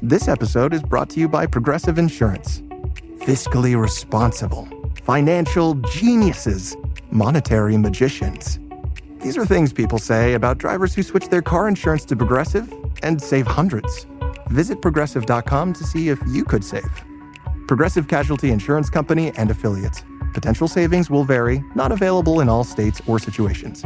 This episode is brought to you by Progressive Insurance. Fiscally responsible, financial geniuses, monetary magicians. These are things people say about drivers who switch their car insurance to Progressive and save hundreds. Visit Progressive.com to see if you could save. Progressive Casualty Insurance Company and Affiliates. Potential savings will vary, not available in all states or situations.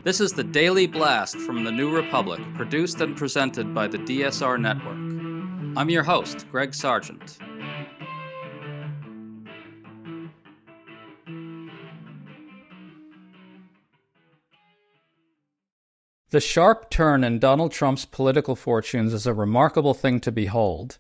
This is the Daily Blast from the New Republic, produced and presented by the DSR Network. I'm your host, Greg Sargent. The sharp turn in Donald Trump's political fortunes is a remarkable thing to behold.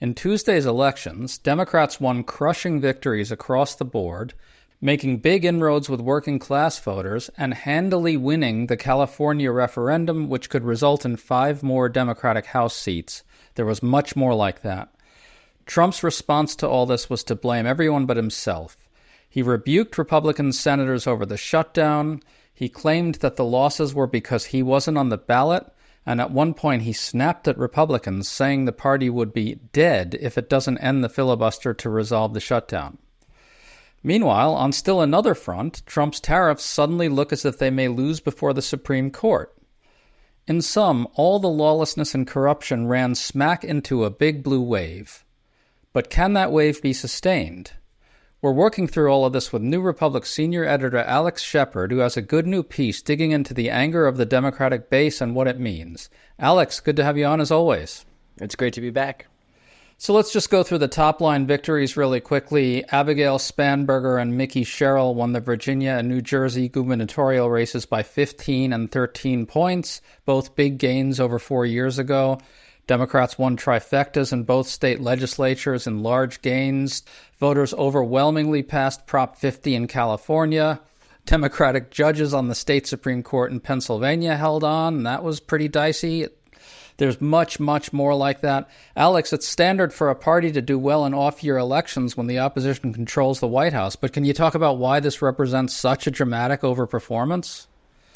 In Tuesday's elections, Democrats won crushing victories across the board, making big inroads with working-class voters, and handily winning the California referendum, which could result in 5 more Democratic House seats. There was much more like that. Trump's response to all this was to blame everyone but himself. He rebuked Republican senators over the shutdown. He claimed that the losses were because he wasn't on the ballot, and at one point he snapped at Republicans, saying the party would be dead if it doesn't end the filibuster to resolve the shutdown. Meanwhile, on still another front, Trump's tariffs suddenly look as if they may lose before the Supreme Court. In sum, all the lawlessness and corruption ran smack into a big blue wave. But can that wave be sustained? We're working through all of this with New Republic senior editor Alex Shepard, who has a good new piece digging into the anger of the Democratic base and what it means. Alex, good to have you on as always. It's great to be back. So let's just go through the top-line victories really quickly. Abigail Spanberger and Mickey Sherrill won the Virginia and New Jersey gubernatorial races by 15 and 13 points, both big gains over 4 years ago. Democrats won trifectas in both state legislatures in large gains. Voters overwhelmingly passed Prop 50 in California. Democratic judges on the state Supreme Court in Pennsylvania held on, and that was pretty dicey. There's much, much more like that. Alex, it's standard for a party to do well in off-year elections when the opposition controls the White House, but can you talk about why this represents such a dramatic overperformance?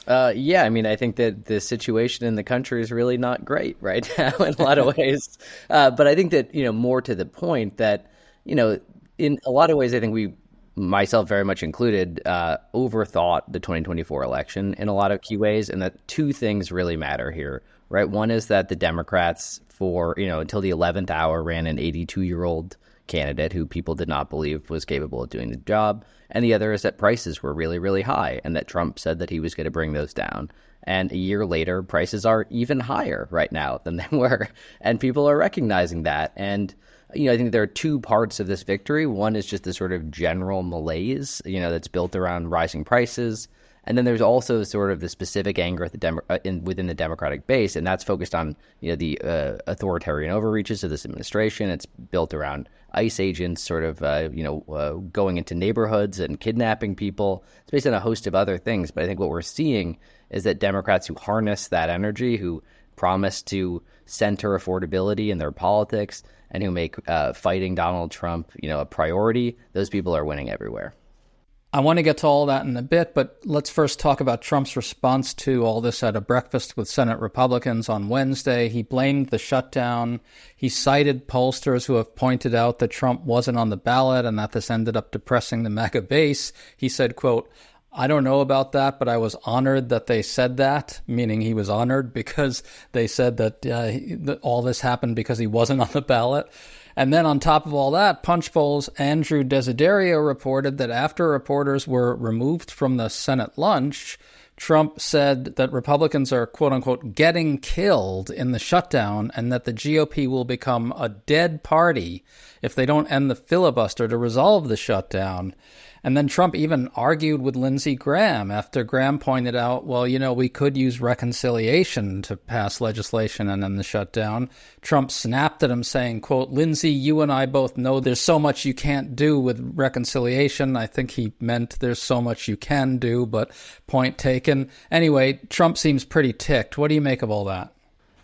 Yeah, I mean, I think that the situation in the country is really not great right now in a lot of ways. But I think that, more to the point that, in a lot of ways, I think we, myself very much included, overthought the 2024 election in a lot of key ways, and that 2 things really matter here. Right. One is that the Democrats until the 11th hour ran an 82-year-old candidate who people did not believe was capable of doing the job. And the other is that prices were really, really high and that Trump said that he was going to bring those down. And a year later, prices are even higher right now than they were. And people are recognizing that. And, I think there are 2 parts of this victory. One is just the sort of general malaise, that's built around rising prices. And then there's also sort of the specific anger at within the Democratic base, and that's focused on the authoritarian overreaches of this administration. It's built around ICE agents sort of going into neighborhoods and kidnapping people. It's based on a host of other things. But I think what we're seeing is that Democrats who harness that energy, who promise to center affordability in their politics, and who make fighting Donald Trump a priority, those people are winning everywhere. I want to get to all that in a bit, but let's first talk about Trump's response to all this at a breakfast with Senate Republicans on Wednesday. He blamed the shutdown. He cited pollsters who have pointed out that Trump wasn't on the ballot and that this ended up depressing the MAGA base. He said, quote, "I don't know about that, but I was honored that they said that," meaning he was honored because they said that all this happened because he wasn't on the ballot. And then on top of all that, Punchbowl's Andrew Desiderio reported that after reporters were removed from the Senate lunch, Trump said that Republicans are, quote-unquote, getting killed in the shutdown and that the GOP will become a dead party if they don't end the filibuster to resolve the shutdown. And then Trump even argued with Lindsey Graham after Graham pointed out, well, we could use reconciliation to pass legislation and end the shutdown. Trump snapped at him saying, quote, "Lindsey, you and I both know there's so much you can't do with reconciliation." I think he meant there's so much you can do, but point taken. Anyway, Trump seems pretty ticked. What do you make of all that?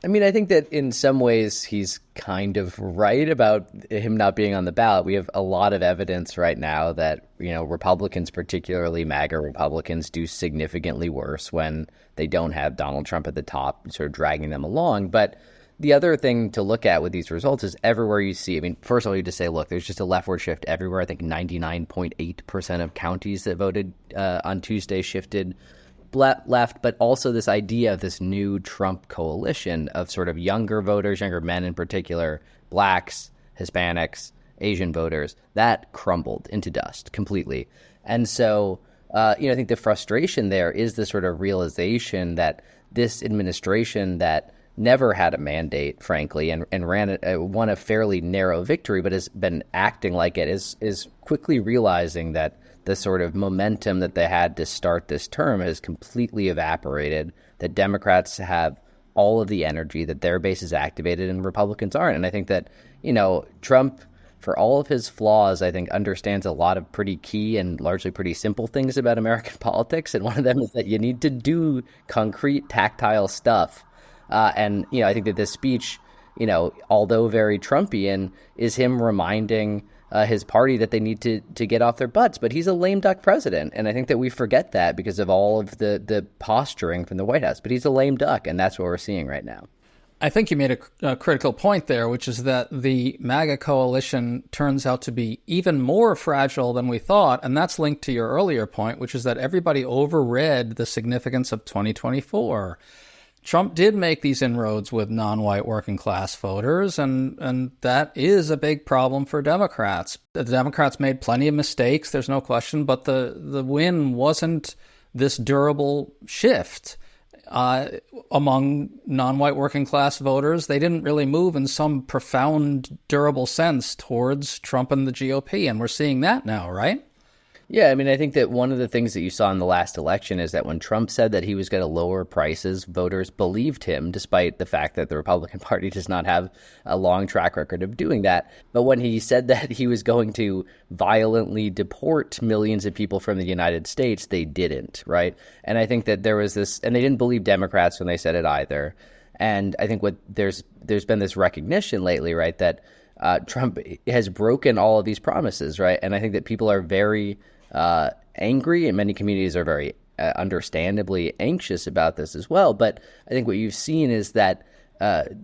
I mean, I think that in some ways he's kind of right about him not being on the ballot. We have a lot of evidence right now that, Republicans, particularly MAGA Republicans, do significantly worse when they don't have Donald Trump at the top, sort of dragging them along. But the other thing to look at with these results is everywhere you see, I mean, first of all, you just say, look, there's just a leftward shift everywhere. I think 99.8% of counties that voted on Tuesday shifted left, but also this idea of this new Trump coalition of sort of younger voters, younger men in particular, blacks, Hispanics, Asian voters, that crumbled into dust completely. And so, I think the frustration there is the sort of realization that this administration that never had a mandate, frankly, and won a fairly narrow victory, but has been acting like it, is quickly realizing that the sort of momentum that they had to start this term has completely evaporated, that Democrats have all of the energy, that their base is activated and Republicans aren't. And I think that, Trump, for all of his flaws, I think understands a lot of pretty key and largely pretty simple things about American politics. And one of them is that you need to do concrete, tactile stuff. And I think that this speech, although very Trumpian, is him reminding his party that they need to get off their butts. But he's a lame duck president. And I think that we forget that because of all of the posturing from the White House. But he's a lame duck, and that's what we're seeing right now. I think you made a critical point there, which is that the MAGA coalition turns out to be even more fragile than we thought. And that's linked to your earlier point, which is that everybody overread the significance of 2024. Trump did make these inroads with non-white working class voters, and that is a big problem for Democrats. The Democrats made plenty of mistakes, there's no question, but the win wasn't this durable shift among non-white working class voters. They didn't really move in some profound, durable sense towards Trump and the GOP, and we're seeing that now, right? Yeah, I mean, I think that one of the things that you saw in the last election is that when Trump said that he was going to lower prices, voters believed him, despite the fact that the Republican Party does not have a long track record of doing that. But when he said that he was going to violently deport millions of people from the United States, they didn't, right? And I think that there was this, and they didn't believe Democrats when they said it either. And I think there's been this recognition lately, right, that Trump has broken all of these promises, right? And I think that people are very angry, and many communities are very understandably anxious about this as well. But I think what you've seen is that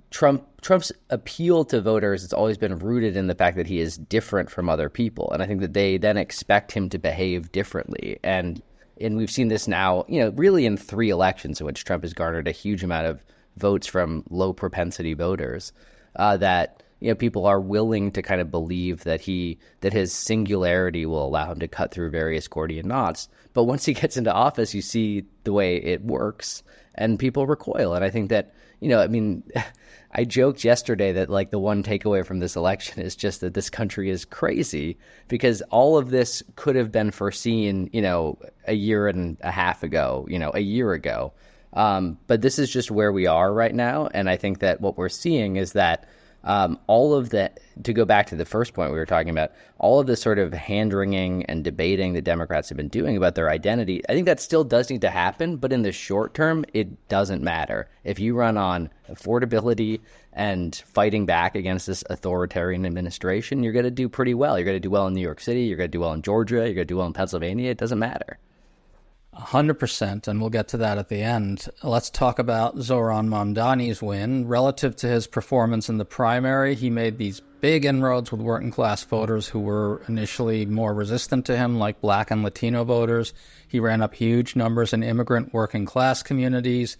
Trump's appeal to voters has always been rooted in the fact that he is different from other people. And I think that they then expect him to behave differently. And we've seen this now, really in 3 elections in which Trump has garnered a huge amount of votes from low propensity voters that people are willing to kind of believe that his singularity will allow him to cut through various Gordian knots. But once he gets into office, you see the way it works, and people recoil. And I think that, I joked yesterday that like the one takeaway from this election is just that this country is crazy, because all of this could have been foreseen, a year and a half ago, a year ago. But this is just where we are right now. And I think that what we're seeing is that all of that, to go back to the first point we were talking about, all of the sort of hand-wringing and debating the Democrats have been doing about their identity, I think that still does need to happen, but in the short term, it doesn't matter. If you run on affordability and fighting back against this authoritarian administration, you're going to do pretty well. You're going to do well in New York City, you're going to do well in Georgia, you're going to do well in Pennsylvania. It doesn't matter. 100%, and we'll get to that at the end. Let's talk about Zohran Mamdani's win. Relative to his performance in the primary, he made these big inroads with working-class voters who were initially more resistant to him, like Black and Latino voters. He ran up huge numbers in immigrant working-class communities.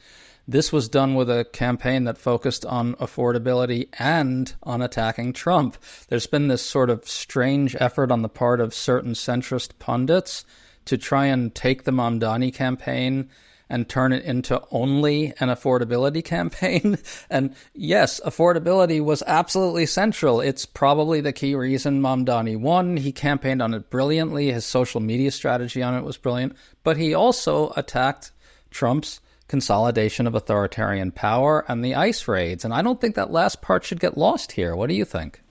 This was done with a campaign that focused on affordability and on attacking Trump. There's been this sort of strange effort on the part of certain centrist pundits to try and take the Mamdani campaign and turn it into only an affordability campaign. And yes, affordability was absolutely central. It's probably the key reason Mamdani won. He campaigned on it brilliantly. His social media strategy on it was brilliant. But he also attacked Trump's consolidation of authoritarian power and the ICE raids. And I don't think that last part should get lost here. What do you think?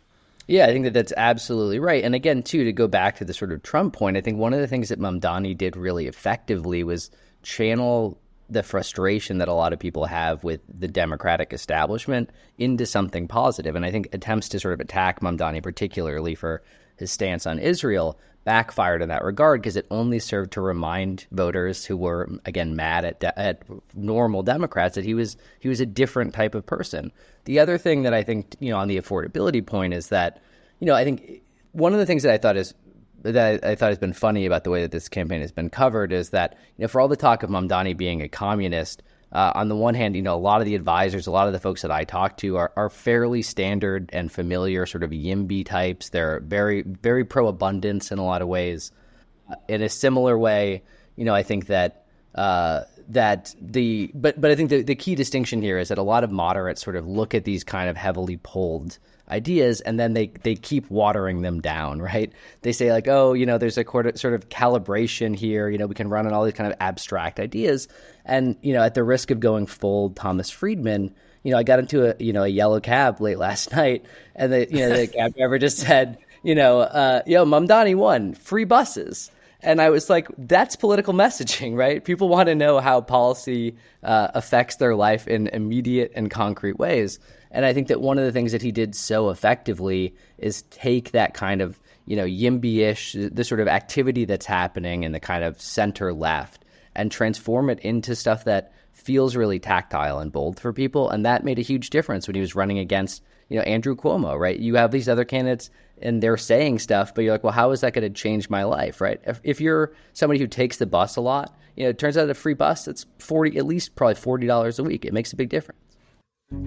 Yeah, I think that that's absolutely right. And again, too, to go back to the sort of Trump point, I think one of the things that Mamdani did really effectively was channel the frustration that a lot of people have with the Democratic establishment into something positive. And I think attempts to sort of attack Mamdani, particularly for his stance on Israel, backfired in that regard, because it only served to remind voters who were, again, mad at normal Democrats that he was a different type of person. The other thing that I think, on the affordability point is that, I think one of the things that I thought has been funny about the way that this campaign has been covered is that, for all the talk of Mamdani being a communist, on the one hand, a lot of the advisors, a lot of the folks that I talk to are fairly standard and familiar sort of YIMBY types. They're very, very pro-abundance in a lot of ways. In a similar way, I think that but I think the key distinction here is that a lot of moderates sort of look at these kind of heavily polled ideas and then they keep watering them down, right? They say like, oh, there's a sort of calibration here, we can run on all these kind of abstract ideas. And, at the risk of going full Thomas Friedman, I got into a yellow cab late last night, and the cab driver just said, Mamdani won, free buses. And I was like, that's political messaging, right? People want to know how policy affects their life in immediate and concrete ways. And I think that one of the things that he did so effectively is take that kind of, YIMBY-ish, the sort of activity that's happening in the kind of center left, and transform it into stuff that feels really tactile and bold for people. And that made a huge difference when he was running against, Andrew Cuomo, right? You have these other candidates and they're saying stuff, but you're like, well, how is that going to change my life, right? If you're somebody who takes the bus a lot, it turns out a free bus, that's at least probably $40 a week. It makes a big difference.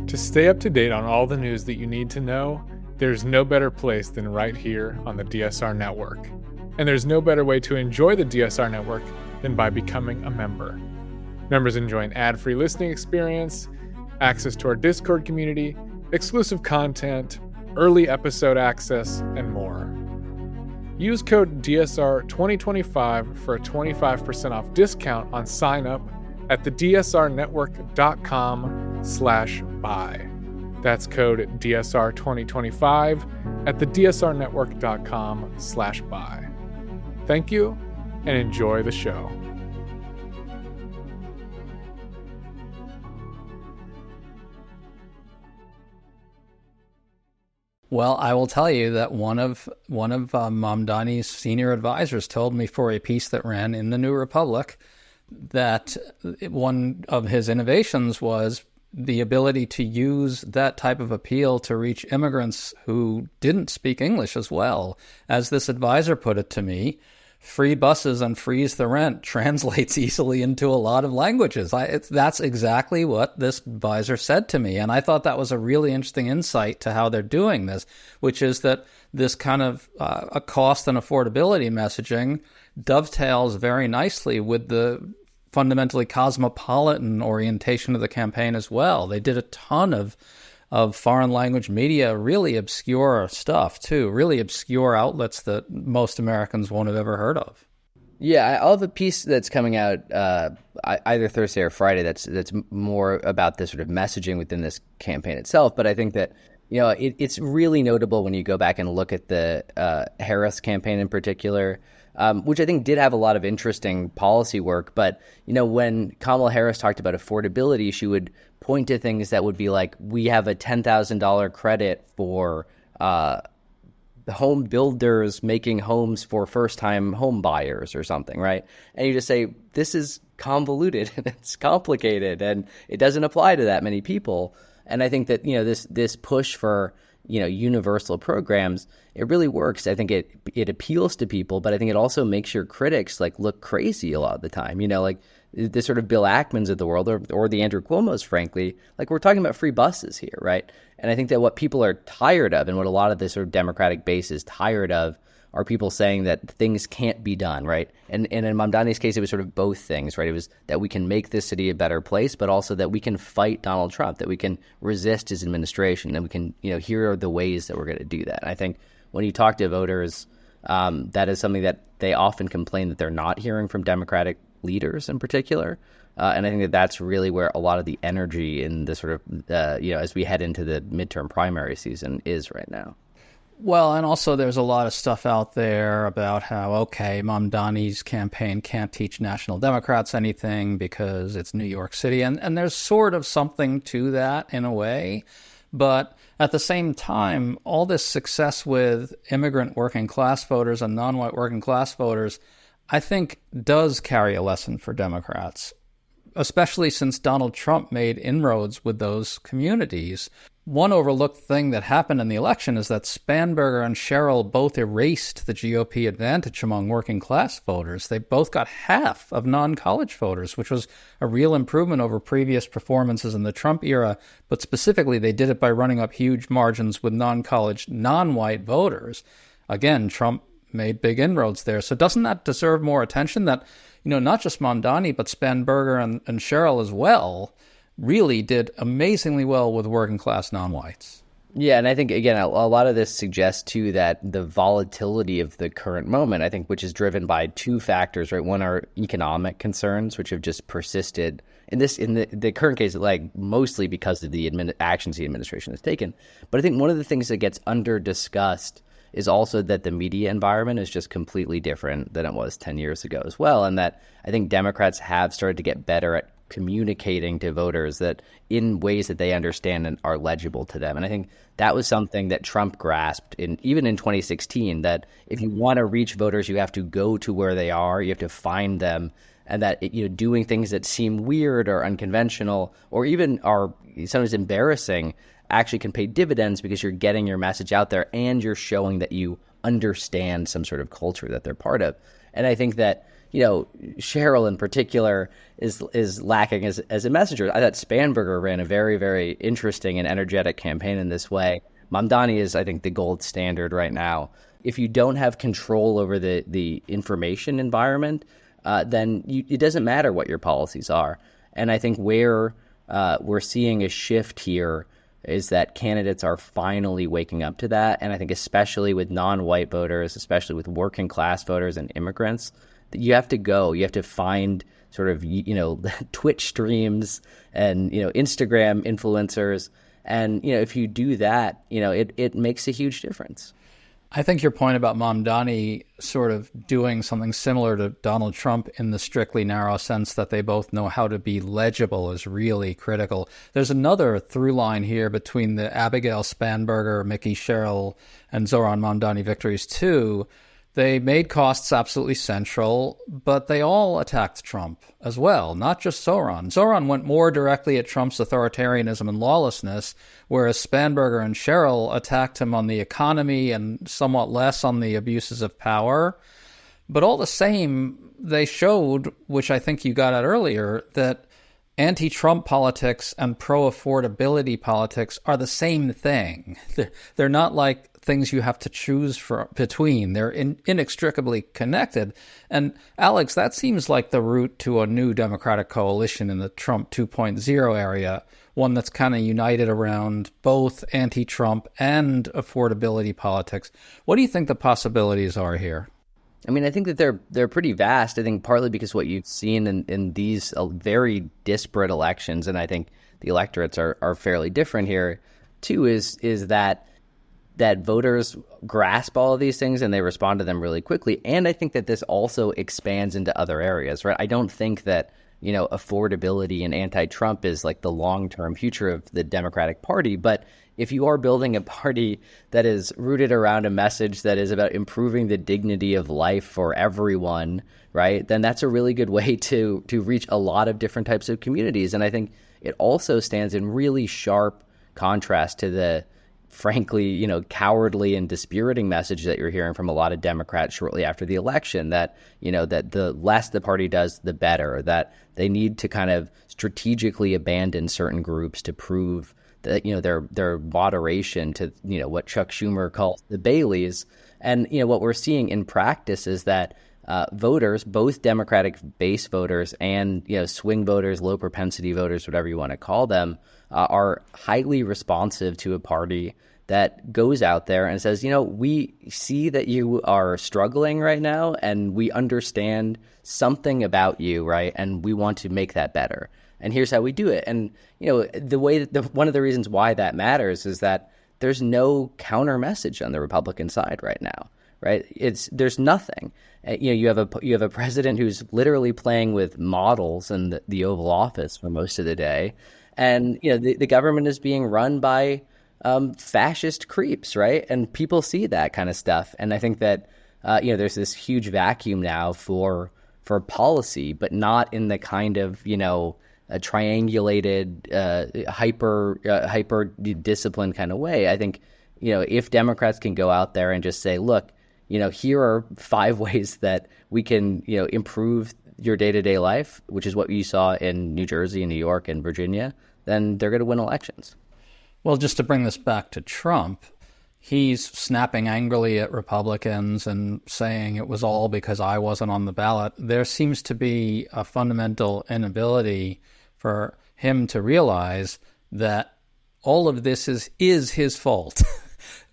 To stay up to date on all the news that you need to know, there's no better place than right here on the DSR Network. And there's no better way to enjoy the DSR Network than by becoming a member. Members enjoy an ad-free listening experience, access to our Discord community, exclusive content, early episode access, and more. Use code DSR2025 for a 25% off discount on sign-up at thedsrnetwork.com/buy. That's code DSR2025 at thedsrnetwork.com/buy. Thank you, and enjoy the show. Well, I will tell you that one of Mamdani's senior advisors told me for a piece that ran in the New Republic that one of his innovations was the ability to use that type of appeal to reach immigrants who didn't speak English as well. As this advisor put it to me, free buses and freeze the rent translates easily into a lot of languages. That's exactly what this advisor said to me. And I thought that was a really interesting insight to how they're doing this, which is that this kind of a cost and affordability messaging dovetails very nicely with the fundamentally cosmopolitan orientation of the campaign as well. They did a ton of foreign language media, really obscure stuff too, really obscure outlets that most Americans won't have ever heard of. Yeah, I'll have a piece that's coming out either Thursday or Friday that's more about this sort of messaging within this campaign itself. But I think that, it's really notable when you go back and look at the Harris campaign in particular, which I think did have a lot of interesting policy work. But, when Kamala Harris talked about affordability, she would point to things that would be like, we have a $10,000 credit for the home builders making homes for first-time home buyers or something, right? And you just say, this is convoluted and it's complicated and it doesn't apply to that many people. And I think that, this push for, universal programs, it really works. I think it appeals to people, but I think it also makes your critics look crazy a lot of the time. The sort of Bill Ackmans of the world or the Andrew Cuomo's, frankly, we're talking about free buses here, right? And I think that what people are tired of and what a lot of the sort of Democratic base is tired of are people saying that things can't be done, right? And in Mamdani's case, it was sort of both things, right? It was that we can make this city a better place, but also that we can fight Donald Trump, that we can resist his administration, that we can, here are the ways that we're going to do that. And I think when you talk to voters, that is something that they often complain that they're not hearing from Democratic leaders in particular. And I think that that's really where a lot of the energy in the sort of, as we head into the midterm primary season is right now. Well, and also there's a lot of stuff out there about how, okay, Mamdani's campaign can't teach national Democrats anything because it's New York City. And there's sort of something to that in a way. But at the same time, all this success with immigrant working class voters and non-white working class voters, I think does carry a lesson for Democrats, especially since Donald Trump made inroads with those communities. One overlooked thing that happened in the election is that Spanberger and Sherrill both erased the GOP advantage among working class voters. They both got half of non-college voters, which was a real improvement over previous performances in the Trump era. But specifically, they did it by running up huge margins with non-college, non-white voters. Again, Trump made big inroads there. So doesn't that deserve more attention that, not just Mamdani, but Spanberger and Sherrill as well really did amazingly well with working class non-whites? Yeah, and I think, again, a lot of this suggests, too, that the volatility of the current moment, I think, which is driven by two factors, right? One are economic concerns, which have just persisted in the current case, like mostly because of the actions the administration has taken. But I think one of the things that gets under-discussed is also that the media environment is just completely different than it was 10 years ago as well, and that I think Democrats have started to get better at communicating to voters that in ways that they understand and are legible to them. And I think that was something that Trump grasped even in 2016, that if you want to reach voters, you have to go to where they are, you have to find them, and that doing things that seem weird or unconventional or even are sometimes embarrassing actually can pay dividends because you're getting your message out there and you're showing that you understand some sort of culture that they're part of. And I think that Sherrill in particular is lacking as a messenger. I thought Spanberger ran a very, very interesting and energetic campaign in this way. Mamdani is, I think, the gold standard right now. If you don't have control over the information environment, then it doesn't matter what your policies are. And I think where we're seeing a shift here is that candidates are finally waking up to that. And I think especially with non-white voters, especially with working class voters and immigrants, you have to find sort of, Twitch streams and, Instagram influencers. And, if you do that, it makes a huge difference. I think your point about Mamdani sort of doing something similar to Donald Trump in the strictly narrow sense that they both know how to be legible is really critical. There's another through line here between the Abigail Spanberger, Mickey Sherrill, and Zohran Mamdani victories too. They made costs absolutely central, but they all attacked Trump as well, not just Zohran. Zohran went more directly at Trump's authoritarianism and lawlessness, whereas Spanberger and Sherrill attacked him on the economy and somewhat less on the abuses of power. But all the same, they showed, which I think you got at earlier, that anti-Trump politics and pro-affordability politics are the same thing. They're not like things you have to choose between. They're inextricably connected. And Alex, that seems like the route to a new Democratic coalition in the Trump 2.0 area, one that's kind of united around both anti-Trump and affordability politics. What do you think the possibilities are here? I mean, I think that they're pretty vast. I think partly because what you've seen in these very disparate elections, and I think the electorates are fairly different here, too, is that voters grasp all of these things and they respond to them really quickly. And I think that this also expands into other areas, right? I don't think that, affordability and anti-Trump is like the long-term future of the Democratic Party. But if you are building a party that is rooted around a message that is about improving the dignity of life for everyone, right, then that's a really good way to reach a lot of different types of communities. And I think it also stands in really sharp contrast to the frankly, cowardly and dispiriting message that you're hearing from a lot of Democrats shortly after the election, that, that the less the party does, the better, that they need to kind of strategically abandon certain groups to prove that, their moderation to, what Chuck Schumer calls the Baileys. And, what we're seeing in practice is that voters, both Democratic base voters and, swing voters, low propensity voters, whatever you want to call them, are highly responsive to a party that goes out there and says, we see that you are struggling right now and we understand something about you, right? And we want to make that better. And here's how we do it. And, the way that one of the reasons why that matters is that there's no counter message on the Republican side right now, right? There's nothing. You have a president who's literally playing with models in the Oval Office for most of the day, and the government is being run by fascist creeps, right? And people see that kind of stuff, and I think that there's this huge vacuum now for policy, but not in the kind of a triangulated, hyper disciplined kind of way. I think if Democrats can go out there and just say, look, here are 5 ways that we can improve your day-to-day life, which is what you saw in New Jersey and New York and Virginia, then they're going to win elections. Well, just to bring this back to Trump, he's snapping angrily at Republicans and saying it was all because I wasn't on the ballot. There seems to be a fundamental inability for him to realize that all of this is his fault,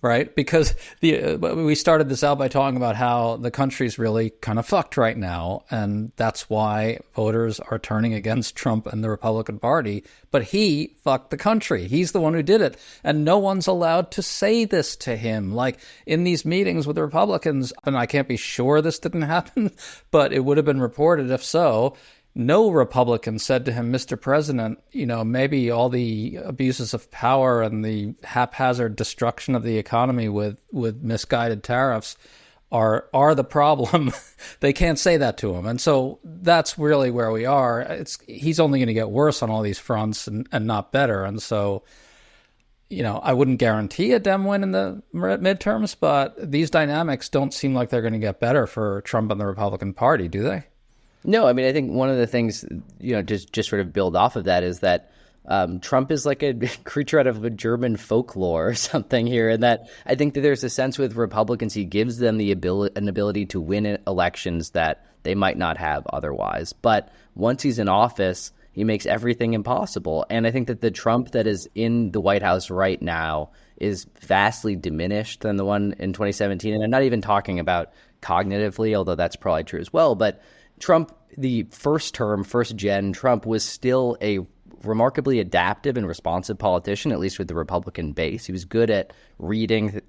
right? Because we started this out by talking about how the country's really kind of fucked right now, and that's why voters are turning against Trump and the Republican Party. But he fucked the country. He's the one who did it, and no one's allowed to say this to him. Like in these meetings with the Republicans, and I can't be sure this didn't happen, but it would have been reported if so. No Republican said to him, Mr. President, maybe all the abuses of power and the haphazard destruction of the economy with misguided tariffs are the problem. They can't say that to him. And so that's really where we are. He's only going to get worse on all these fronts and not better. And so, I wouldn't guarantee a Dem win in the midterms, but these dynamics don't seem like they're going to get better for Trump and the Republican Party, do they? No, I mean, I think one of the things, just sort of build off of that is that Trump is like a creature out of a German folklore or something here. And that I think that there's a sense with Republicans, he gives them an ability to win elections that they might not have otherwise. But once he's in office, he makes everything impossible. And I think that the Trump that is in the White House right now is vastly diminished than the one in 2017. And I'm not even talking about cognitively, although that's probably true as well. But Trump, the first gen Trump, was still a remarkably adaptive and responsive politician, at least with the Republican base. He was good at reading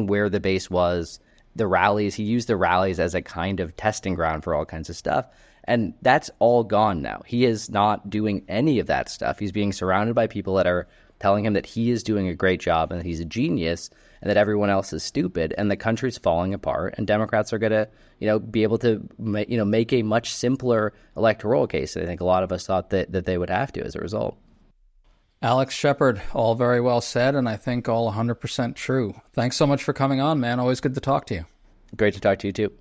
where the base was, the rallies. He used the rallies as a kind of testing ground for all kinds of stuff. And that's all gone now. He is not doing any of that stuff. He's being surrounded by people that are telling him that he is doing a great job and that he's a genius and that everyone else is stupid, and the country's falling apart, and Democrats are going to, be able to, make a much simpler electoral case. And I think a lot of us thought that they would have to as a result. Alex Shepard, all very well said, and I think all 100% true. Thanks so much for coming on, man. Always good to talk to you. Great to talk to you too.